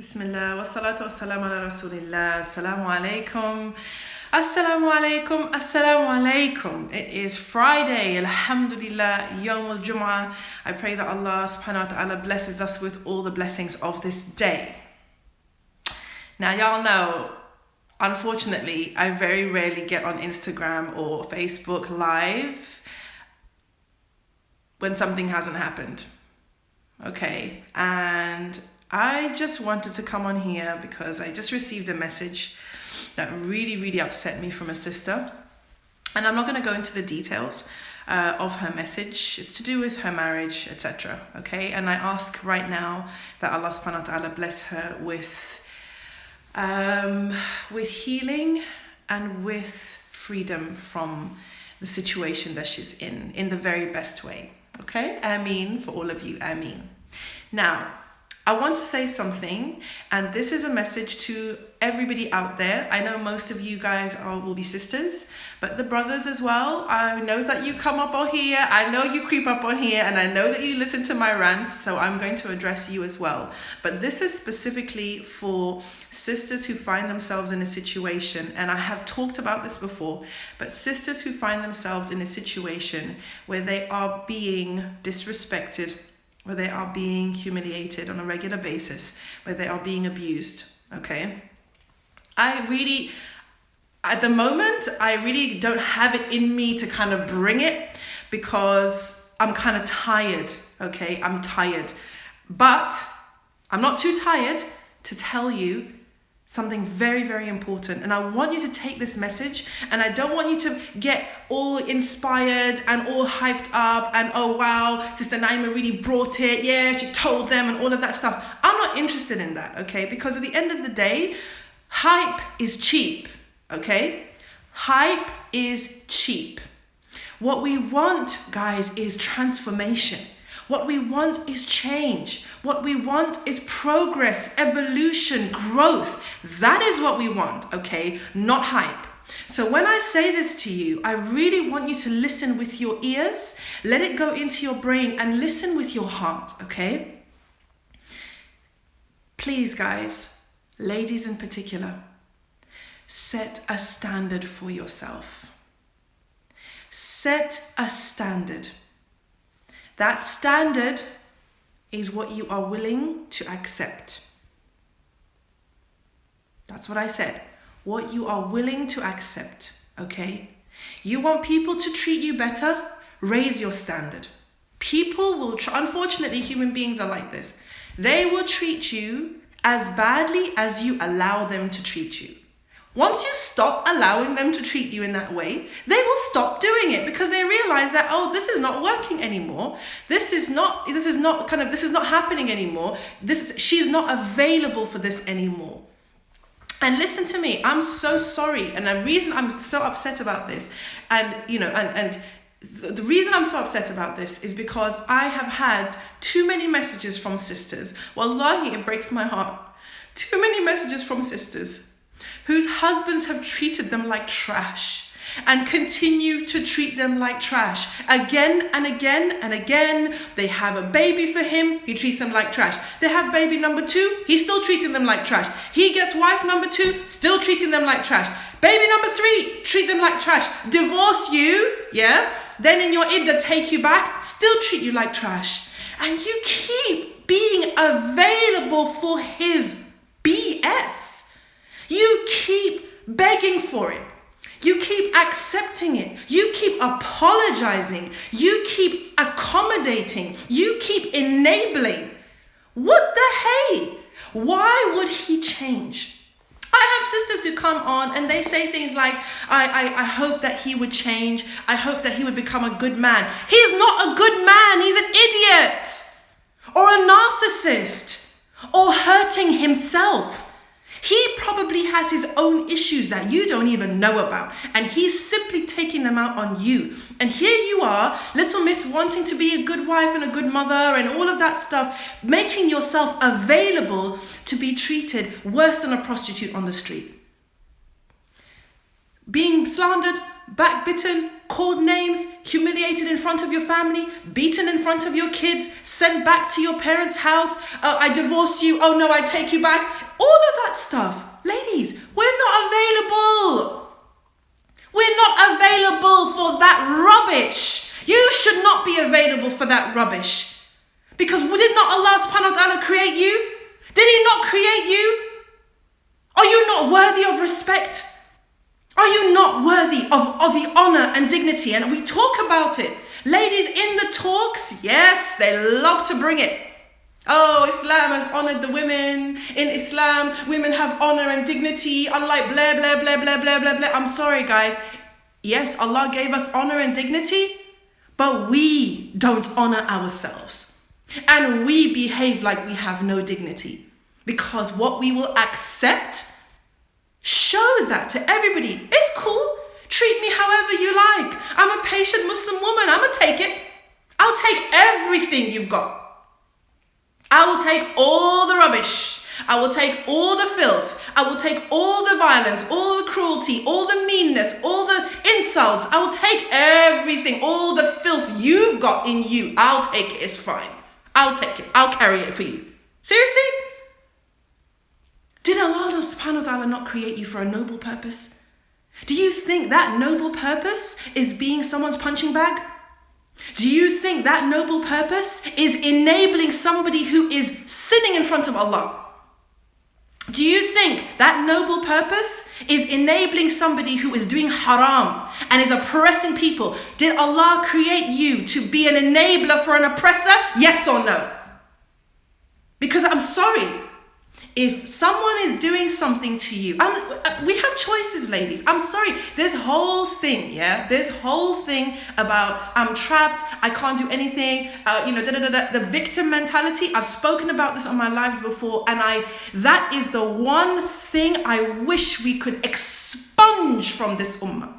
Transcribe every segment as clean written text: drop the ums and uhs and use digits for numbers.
Bismillah, wassalatu wassalamu ala rasulillah, assalamu alaikum, assalamu alaikum, assalamu alaikum. It is Friday, alhamdulillah, Yawm al-Jum'ah. I pray that Allah subhanahu wa ta'ala blesses us with all the blessings of this day. Now y'all know, unfortunately, I very rarely get on Instagram or Facebook live when something hasn't happened. Okay, and I just wanted to come on here because I just received a message that really upset me from a sister. And I'm not going to go into the details of her message. It's to do with her marriage, etc. Okay, and I ask right now that Allah subhanahu wa ta'ala bless her with healing and with freedom from the situation that she's in the very best way. Okay, Ameen for all of you, Ameen. Now, I want to say something, and this is a message to everybody out there. I know most of you guys will be sisters, but the brothers as well. I know that you come up on here, I know you creep up on here, and I know that you listen to my rants, so I'm going to address you as well. But this is specifically for sisters who find themselves in a situation, and I have talked about this before, but sisters who find themselves in a situation where they are being disrespected, where they are being humiliated on a regular basis, where they are being abused, okay? At the moment, I really don't have it in me to kind of bring it because I'm kind of tired, okay? I'm tired. But I'm not too tired to tell you something very important, and I want you to take this message, and I don't want you to get all inspired and all hyped up and oh wow, Sister Naima really brought it, yeah, she told them and all of that stuff. I'm not interested in that, okay? Because at the end of the day, hype is cheap, okay? Hype is cheap. What we want, guys, is transformation. What we want is change. What we want is progress, evolution, growth. That is what we want, okay? Not hype. So when I say this to you, I really want you to listen with your ears, let it go into your brain, and listen with your heart, okay? Please, guys, ladies in particular, set a standard for yourself. Set a standard. That standard is what you are willing to accept. That's what I said. What you are willing to accept, okay? You want people to treat you better? Raise your standard. People will, unfortunately, human beings are like this. They will treat you as badly as you allow them to treat you. Once you stop allowing them to treat you in that way, they will stop doing it because they realize that, oh, this is not working anymore. This is not happening anymore. She's not available for this anymore. And listen to me, I'm so sorry. And the reason I'm so upset about this, and the reason I'm so upset about this is because I have had too many messages from sisters. Wallahi, it breaks my heart. Too many messages from sisters whose husbands have treated them like trash and continue to treat them like trash again and again and again. They have a baby for him, he treats them like trash. They have baby number 2, he's still treating them like trash. He gets wife number 2, still treating them like trash. Baby number 3, treat them like trash. Divorce you, yeah? Then in your iddah take you back, still treat you like trash. And you keep being available for his BS. You keep begging for it. You keep accepting it. You keep apologizing. You keep accommodating. You keep enabling. What the hey? Why would he change? I have sisters who come on and they say things like, I hope that he would change. I hope that he would become a good man. He's not a good man. He's an idiot or a narcissist or hurting himself. He probably has his own issues that you don't even know about, and he's simply taking them out on you. And here you are, little miss, wanting to be a good wife and a good mother and all of that stuff, making yourself available to be treated worse than a prostitute on the street. Being slandered, backbitten, called names, humiliated in front of your family, beaten in front of your kids, sent back to your parents' house, I divorce you, oh no, I take you back, all of that stuff. Ladies, we're not available. We're not available for that rubbish. You should not be available for that rubbish. Because did not Allah subhanahu wa ta'ala create you? Did he not create you? Are you not worthy of respect? Are you not worthy of the honor and dignity? And we talk about it. Ladies, in the talks, yes, they love to bring it. Oh, Islam has honored the women. In Islam, women have honor and dignity, unlike blah, blah, blah, blah, blah, blah, blah. I'm sorry, guys. Yes, Allah gave us honor and dignity, but we don't honor ourselves. And we behave like we have no dignity. Because what we will accept shows that to everybody. It's cool. Treat me however you like. I'm a patient Muslim woman. I'm going to take it. I'll take everything you've got. I will take all the rubbish. I will take all the filth. I will take all the violence, all the cruelty, all the meanness, all the insults. I will take everything, all the filth you've got in you. I'll take it. It's fine. I'll take it. I'll carry it for you. Seriously? Did Allah subhanahu wa ta'ala not create you for a noble purpose? Do you think that noble purpose is being someone's punching bag? Do you think that noble purpose is enabling somebody who is sinning in front of Allah? Do you think that noble purpose is enabling somebody who is doing haram and is oppressing people? Did Allah create you to be an enabler for an oppressor? Yes or no? Because I'm sorry, if someone is doing something to you, and we have choices, ladies. I'm sorry. This whole thing, this whole thing about I'm trapped, I can't do anything, the victim mentality. I've spoken about this on my lives before, and that is the one thing I wish we could expunge from this ummah.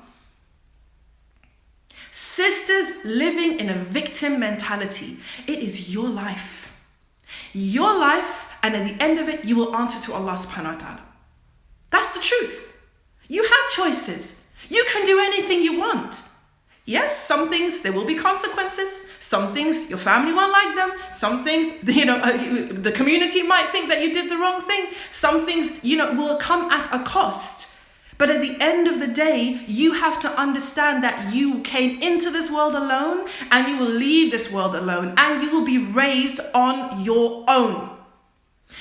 Sisters living in a victim mentality. It is your life. Your life. And at the end of it, you will answer to Allah subhanahu wa ta'ala. That's the truth. You have choices. You can do anything you want. Yes, some things, there will be consequences. Some things, your family won't like them. Some things, the community might think that you did the wrong thing. Some things, will come at a cost. But at the end of the day, you have to understand that you came into this world alone and you will leave this world alone and you will be raised on your own.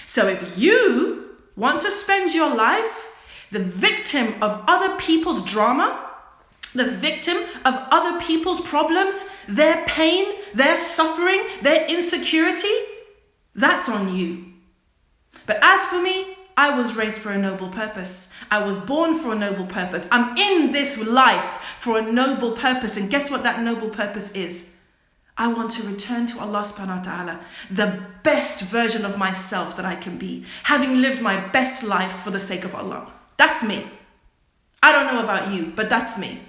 So if you want to spend your life the victim of other people's drama, the victim of other people's problems, their pain, their suffering, their insecurity, that's on you. But as for me, I was raised for a noble purpose. I was born for a noble purpose. I'm in this life for a noble purpose. And guess what that noble purpose is? I want to return to Allah subhanahu wa ta'ala, the best version of myself that I can be, having lived my best life for the sake of Allah. That's me. I don't know about you, but that's me.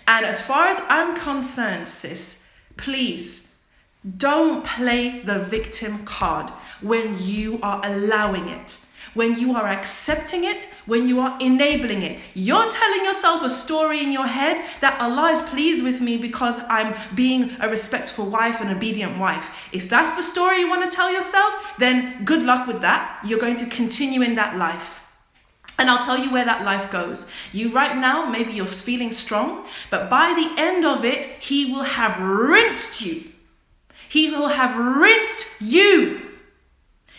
And as far as I'm concerned, sis, please don't play the victim card when you are allowing it. When you are accepting it, when you are enabling it. You're telling yourself a story in your head that Allah is pleased with me because I'm being a respectful wife, an obedient wife. If that's the story you want to tell yourself, then good luck with that. You're going to continue in that life. And I'll tell you where that life goes. You right now, maybe you're feeling strong, but by the end of it, He will have rinsed you. He will have rinsed you.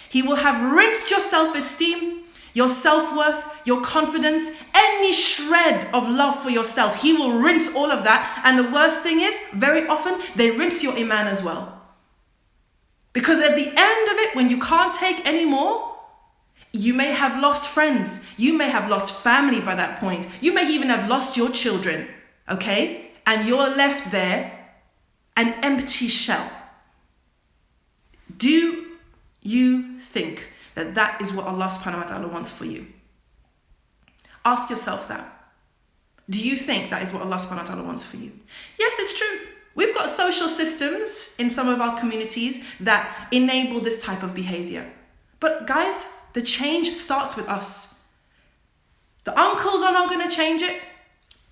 He will have rinsed your self-esteem, your self-worth, your confidence, any shred of love for yourself. He will rinse all of that. And the worst thing is, very often, they rinse your iman as well. Because at the end of it, when you can't take any more, you may have lost friends. You may have lost family by that point. You may even have lost your children, okay? And you're left there, an empty shell. Do you think that that is what Allah subhanahu wa ta'ala wants for you? Ask yourself that. Do you think that is what Allah subhanahu wa ta'ala wants for you? Yes, it's true. We've got social systems in some of our communities that enable this type of behavior. But guys, the change starts with us. The uncles are not going to change it.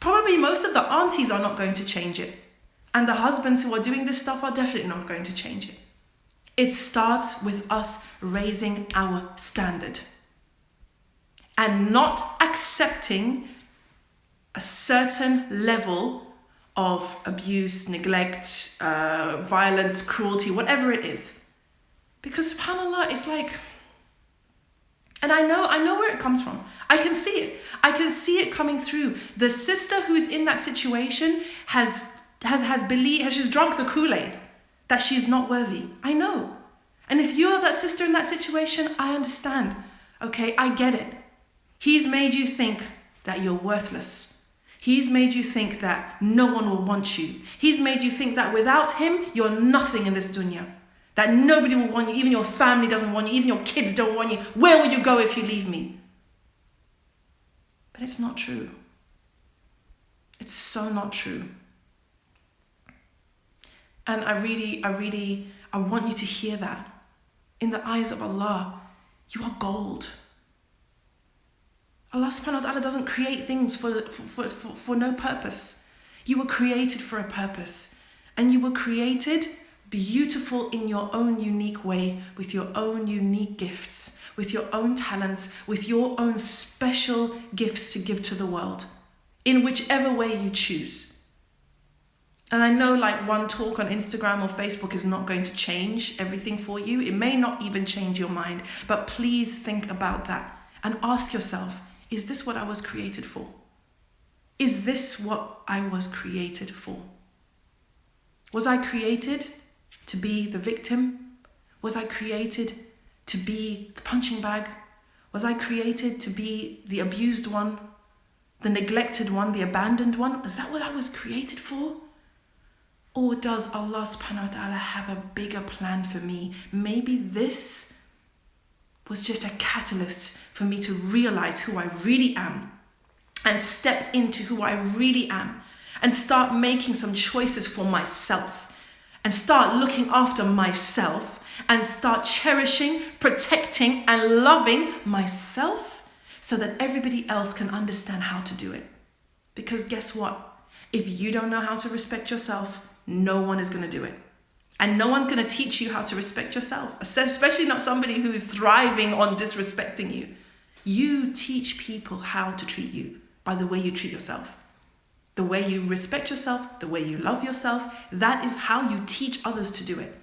Probably most of the aunties are not going to change it. And the husbands who are doing this stuff are definitely not going to change it. It starts with us raising our standard and not accepting a certain level of abuse, neglect, violence, cruelty, whatever it is. Because subhanAllah, it's like, and I know where it comes from. I can see it. I can see it coming through. The sister who's in that situation has just drunk the Kool-Aid that she's not worthy. I know. And if you're that sister in that situation, I understand. Okay, I get it. He's made you think that you're worthless. He's made you think that no one will want you. He's made you think that without him, you're nothing in this dunya. That nobody will want you, even your family doesn't want you, even your kids don't want you. Where will you go if you leave me? But it's not true. It's so not true. And I want you to hear that. In the eyes of Allah, you are gold. Allah subhanahu wa ta'ala doesn't create things for no purpose. You were created for a purpose. And you were created beautiful in your own unique way, with your own unique gifts, with your own talents, with your own special gifts to give to the world, in whichever way you choose. And I know like one talk on Instagram or Facebook is not going to change everything for you. It may not even change your mind, but please think about that and ask yourself, is this what I was created for? Is this what I was created for? Was I created to be the victim? Was I created to be the punching bag? Was I created to be the abused one, the neglected one, the abandoned one? Is that what I was created for? Or does Allah subhanahu wa ta'ala have a bigger plan for me? Maybe this was just a catalyst for me to realize who I really am and step into who I really am and start making some choices for myself and start looking after myself and start cherishing, protecting and loving myself so that everybody else can understand how to do it. Because guess what? If you don't know how to respect yourself, no one is going to do it. And no one's going to teach you how to respect yourself, especially not somebody who is thriving on disrespecting you. You teach people how to treat you by the way you treat yourself. The way you respect yourself, the way you love yourself, that is how you teach others to do it.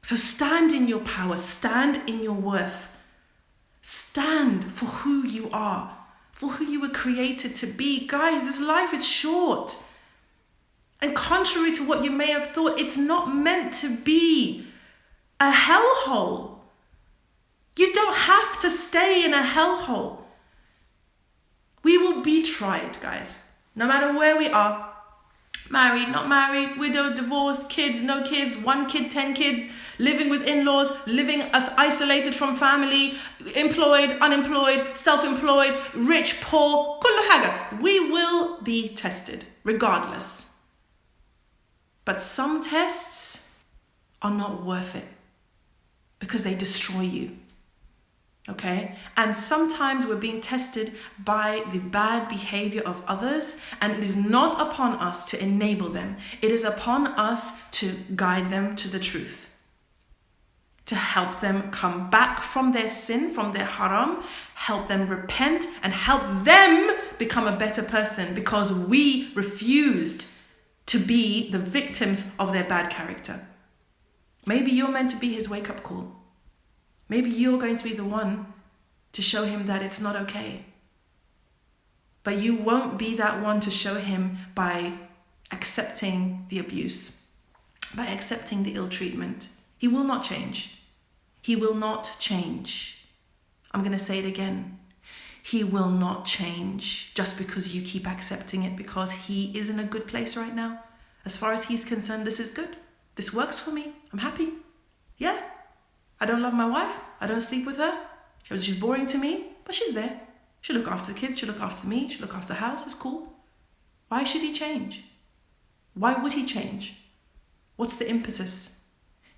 So stand in your power, stand in your worth. Stand for who you are, for who you were created to be. Guys, this life is short. And contrary to what you may have thought, it's not meant to be a hellhole. You don't have to stay in a hellhole. We will be tried, guys. No matter where we are. Married, not married, widowed, divorced, kids, no kids, 1 kid, 10 kids, living with in-laws, living as isolated from family, employed, unemployed, self-employed, rich, poor, كل حاجة. We will be tested, regardless. But some tests are not worth it because they destroy you. Okay? And sometimes we're being tested by the bad behavior of others, and it is not upon us to enable them. It is upon us to guide them to the truth, to help them come back from their sin, from their haram, help them repent and help them become a better person because we refused to be the victims of their bad character. Maybe you're meant to be his wake-up call. Maybe you're going to be the one to show him that it's not okay. But you won't be that one to show him by accepting the abuse, by accepting the ill treatment. He will not change. He will not change. I'm going to say it again. He will not change just because you keep accepting it, because he is in a good place right now. As far as he's concerned, this is good. This works for me. I'm happy. Yeah. I don't love my wife. I don't sleep with her. She's boring to me, but she's there. She'll look after the kids. She'll look after me. She'll look after the house. It's cool. Why should he change? Why would he change? What's the impetus?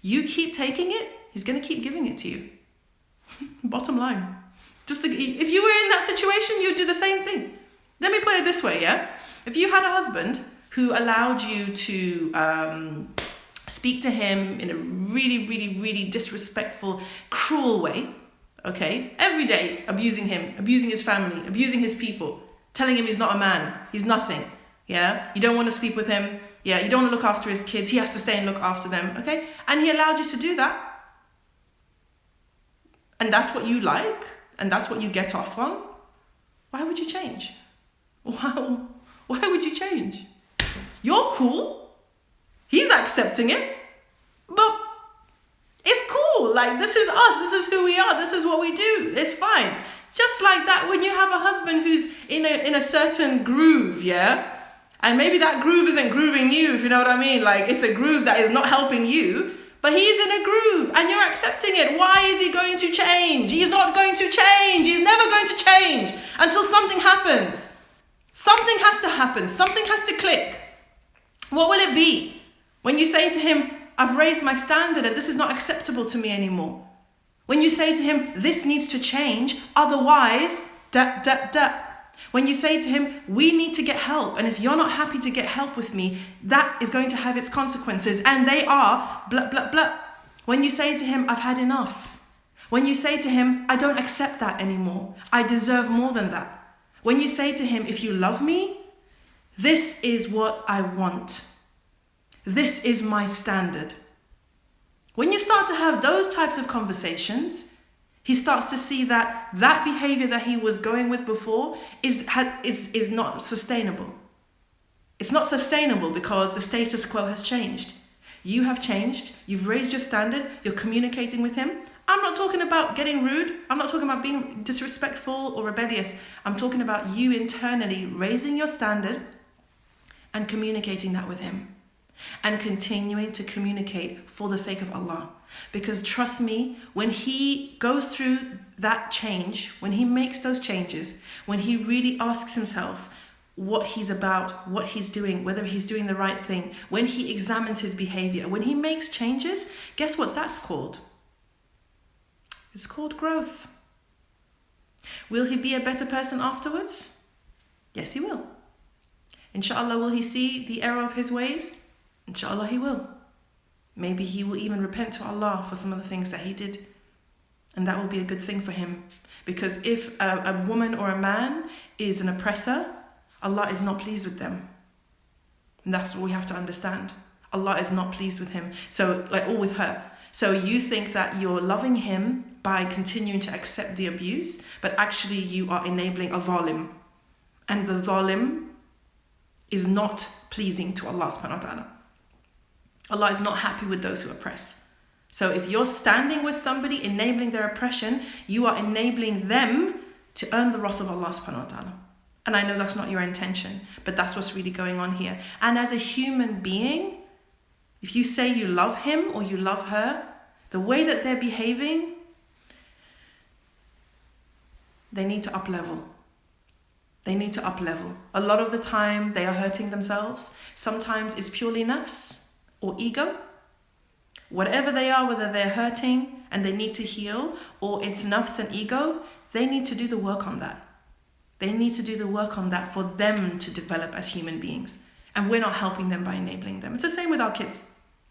You keep taking it, he's going to keep giving it to you. Bottom line. If you were in that situation, you'd do the same thing. Let me put it this way, yeah? If you had a husband who allowed you to speak to him in a really, really, really disrespectful, cruel way, okay? Every day, abusing him, abusing his family, abusing his people, telling him he's not a man, he's nothing, yeah? You don't want to sleep with him, yeah? You don't want to look after his kids, he has to stay and look after them, okay? And he allowed you to do that. And that's what you like, and that's what you get off on. Why would you change? Why would you change? You're cool. He's accepting it. But it's cool. Like, this is us. This is who we are. This is what we do. It's fine. Just like that when you have a husband who's in a certain groove, yeah? And maybe that groove isn't grooving you, if you know what I mean. Like, it's a groove that is not helping you. But he's in a groove and you're accepting it. Why is he going to change? He's not going to change. He's never going to change until something happens. Something has to happen. Something has to click. What will it be? When you say to him, I've raised my standard and this is not acceptable to me anymore. When you say to him, this needs to change, otherwise, When you say to him, we need to get help, and if you're not happy to get help with me, that is going to have its consequences, and they are blah, blah, blah. When you say to him, I've had enough. When you say to him, I don't accept that anymore. I deserve more than that. When you say to him, if you love me, this is what I want. This is my standard. When you start to have those types of conversations, he starts to see that that behavior that he was going with before is not sustainable. It's not sustainable because the status quo has changed. You have changed. You've raised your standard. You're communicating with him. I'm not talking about getting rude. I'm not talking about being disrespectful or rebellious. I'm talking about you internally raising your standard and communicating that with him. And continuing to communicate for the sake of Allah. Because trust me, when he goes through that change, when he makes those changes, when he really asks himself what he's about, what he's doing, whether he's doing the right thing, when he examines his behavior, when he makes changes, guess what that's called? It's called growth. Will he be a better person afterwards? Yes, he will. Inshallah, will he see the error of his ways? Inshallah, he will. Maybe he will even repent to Allah for some of the things that he did. And that will be a good thing for him. Because if a woman or a man is an oppressor, Allah is not pleased with them. And that's what we have to understand. Allah is not pleased with him, or with her. So you think that you're loving him by continuing to accept the abuse, but actually you are enabling a zalim. And the zalim is not pleasing to Allah subhanahu wa ta'ala. Allah is not happy with those who oppress. So if you're standing with somebody, enabling their oppression, you are enabling them to earn the wrath of Allah subhanahu wa ta'ala. And I know that's not your intention, but that's what's really going on here. And as a human being, if you say you love him or you love her, the way that they're behaving, they need to up-level. They need to up-level. A lot of the time, they are hurting themselves. Sometimes it's purely nafs or ego. Whatever they are, whether they're hurting and they need to heal, or it's nafs and ego, they need to do the work on that. They need to do the work on that for them to develop as human beings. And we're not helping them by enabling them. It's the same with our kids.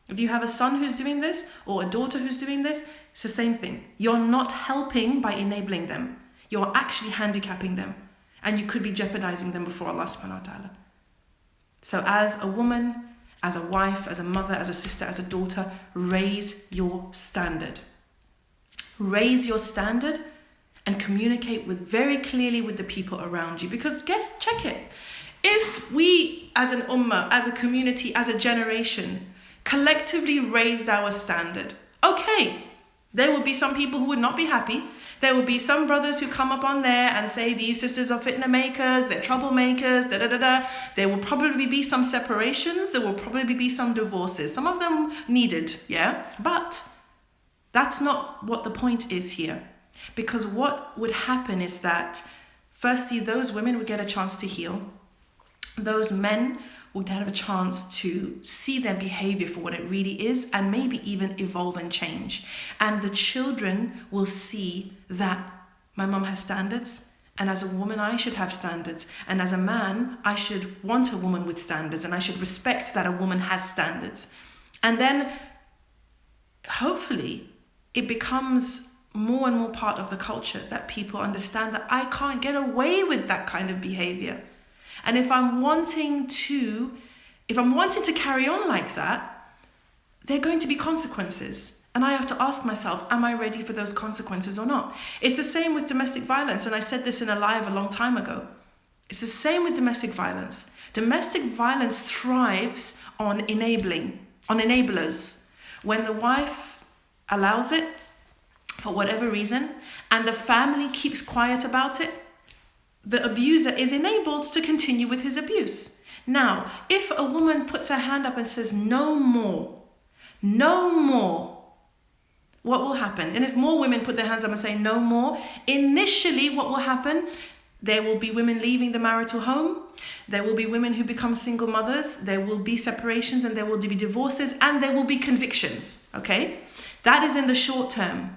If you have a son who's doing this, or a daughter who's doing this, it's the same thing. You're not helping by enabling them. You're actually handicapping them. And you could be jeopardizing them before Allah subhanahu wa ta'ala. So as a woman, as a wife, as a mother, as a sister, as a daughter, raise your standard. Raise your standard and communicate very clearly with the people around you. Because check it. If we as an ummah, as a community, as a generation, collectively raised our standard, okay, there will be some people who would not be happy. There will be some brothers who come up on there and say these sisters are fitna makers, they're troublemakers, da-da-da-da. There will probably be some separations, there will probably be some divorces. Some of them needed, yeah? But that's not what the point is here. Because what would happen is that, firstly, those women would get a chance to heal. Those men would have a chance to see their behavior for what it really is and maybe even evolve and change. And the children will see that my mom has standards And as a woman, I should have standards. And as a man, I should want a woman with standards. And I should respect that a woman has standards. And then, hopefully, it becomes more and more part of the culture that people understand that I can't get away with that kind of behavior. And if I'm wanting to carry on like that, there are going to be consequences. And I have to ask myself, am I ready for those consequences or not? It's the same with domestic violence. And I said this in a live a long time ago. It's the same with domestic violence. Domestic violence thrives on enablers. When the wife allows it, for whatever reason, and the family keeps quiet about it, the abuser is enabled to continue with his abuse. Now, if a woman puts her hand up and says, no more, what will happen? And if more women put their hands up and say no more, initially what will happen? There will be women leaving the marital home. There will be women who become single mothers. There will be separations and there will be divorces and there will be convictions. Okay? That is in the short term.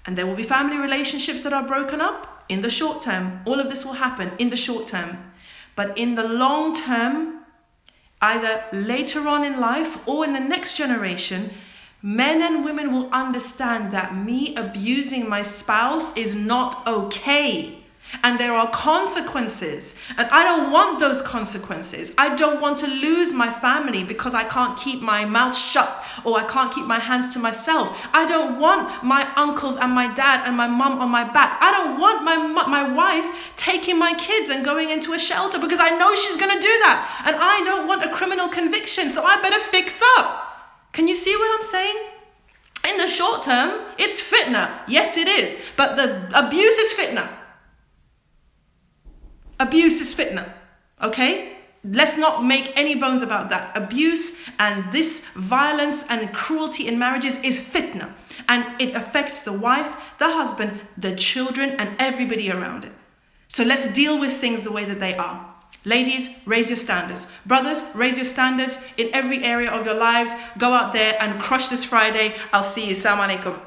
And there will be family relationships that are broken up in the short term. All of this will happen in the short term. But in the long term, either later on in life or in the next generation, men and women will understand that me abusing my spouse is not okay. And there are consequences. And I don't want those consequences. I don't want to lose my family because I can't keep my mouth shut or I can't keep my hands to myself. I don't want my uncles and my dad and my mum on my back. I don't want my wife taking my kids and going into a shelter because I know she's going to do that. And I don't want a criminal conviction, so I better fix up. Can you see what I'm saying? In the short term, it's fitna. Yes, it is. But the abuse is fitna. Abuse is fitna. Okay? Let's not make any bones about that. Abuse and this violence and cruelty in marriages is fitna. And it affects the wife, the husband, the children, and everybody around it. So let's deal with things the way that they are. Ladies, raise your standards. Brothers, raise your standards in every area of your lives. Go out there and crush this Friday. I'll see you. Assalamu alaikum.